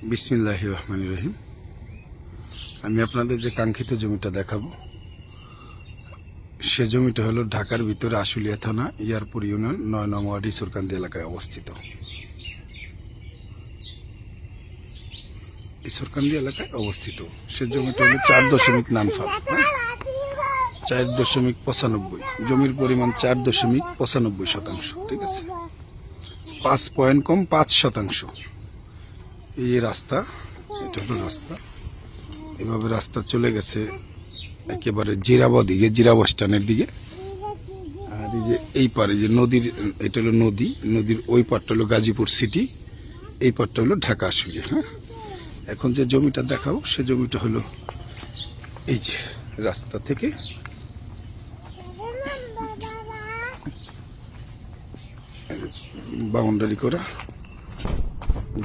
বিসমিল্লাহির রহমানির রহিম। আমি আপনাদের যে কাঙ্ক্ষিত জমিটা দেখাবো সে জমিটা হলো ঢাকার ভিতরে আশুলিয়া থানা ইয়ারপুর ইউনিয়ন ৯ নং ওয়ার্ড ঈশ্বরকান্দি এলাকায় অবস্থিত। ঈশ্বরকান্দি এলাকায় অবস্থিত সে জমিটা হলো 4.95 4.95 জমির পরিমাণ 4.95%। ঠিক আছে, 5 পয়েন্ট কম 5%। এই রাস্তা, এটা হলো রাস্তা। এভাবে রাস্তা চলে গেছে একেবারে জিরাবা দিকে, জিরাবা স্ট্যান্ডের দিকে। আর এই যে এই পারে যে নদীর, এটা হলো নদী, নদীর ওই পারটা হলো গাজীপুর সিটি, এই পারটা হলো ঢাকা আশুলিয়া। হ্যাঁ, এখন যে জমিটা দেখাবো সে জমিটা হলো এই যে রাস্তা থেকে বাউন্ডারি করা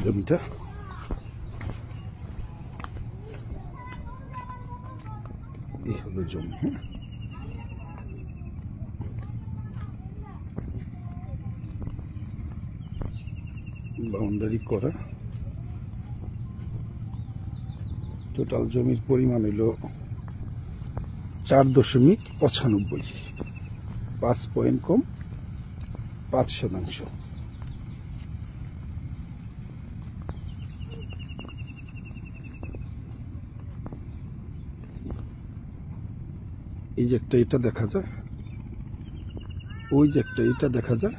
জমিটা। এই হলো জমি। হ্যাঁ, বাউন্ডারি করা। টোটাল জমির পরিমাণ হলো 4.95, 5 পয়েন্ট কম 5%। এই যে একটা এটা দেখা যায়, ওই যে একটা এটা দেখা যায়,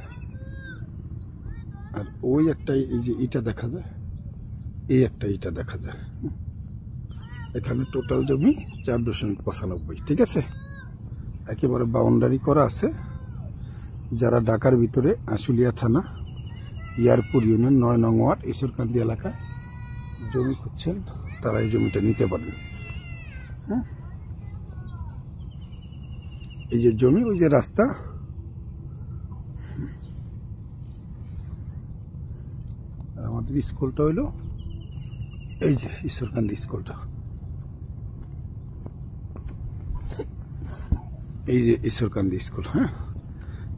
আর ওই একটা এই যে এটা দেখা যায়, এই একটা এটা দেখা যায়। এখানে টোটাল জমি 4.95। ঠিক আছে, একেবারে বাউন্ডারি করা আছে। যারা ঢাকার ভিতরে আশুলিয়া থানা ইয়ারপুর ইউনিয়ন ৯ নং ওয়ার্ড ঈশ্বরকান্দি এলাকায় জমি খুঁজছেন তারা এই জমিটা নিতে পারেন। হ্যাঁ, এই যে জমি, ওই যে রাস্তা। আমাদের স্কুলটা হইলো এই যে ঈশ্বরকান্দি স্কুলটা, এই যে ঈশ্বরকান্দি স্কুল। হ্যাঁ,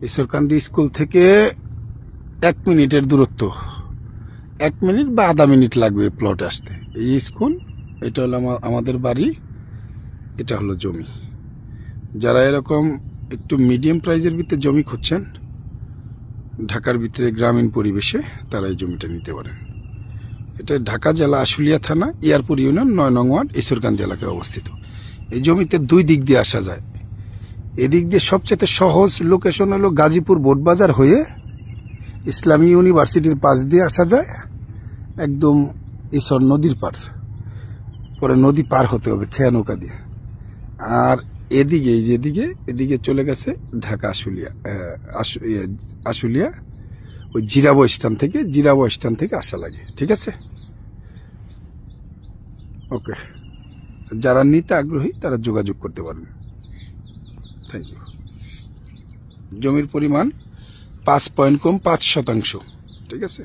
ঈশ্বরকান্দি স্কুল থেকে 1 মিনিটের দূরত্ব, 1 মিনিট বা আধা মিনিট লাগবে প্লটে আসতে। এই স্কুল, এটা হলো আমাদের বাড়ি, এটা হলো জমি। যারা এরকম একটু মিডিয়াম প্রাইজের ভিতরে জমি খুঁজছেন ঢাকার ভিতরে গ্রামীণ পরিবেশে, তারা এই জমিটা নিতে পারেন। এটা ঢাকা জেলা আশুলিয়া থানা ইয়ারপুর ইউনিয়ন ৯ নং ওয়ার্ড ঈশ্বরকান্দি এলাকায় অবস্থিত। এই জমিতে 2 দিক দিয়ে আসা যায়। এদিক দিয়ে সবচেয়ে সহজ লোকেশন হলো গাজীপুর বোটবাজার হয়ে ইসলামী ইউনিভার্সিটির পাশ দিয়ে আসা যায়, একদম ঈশ্বর নদীর পার, পরে নদী পার হতে হবে খেয়া নৌকা দিয়ে। আর এদিকে, এই যেদিকে, এদিকে চলে গেছে ঢাকা আশুলিয়া, আশুলিয়া ওই জিরাবা স্ট্যান্ড থেকে আসা লাগে। ঠিক আছে, ওকে। যারা নিতে আগ্রহী তারা যোগাযোগ করতে পারেন। Thank you. জমির পরিমাণ 5 পয়েন্ট কম 5%। ঠিক আছে।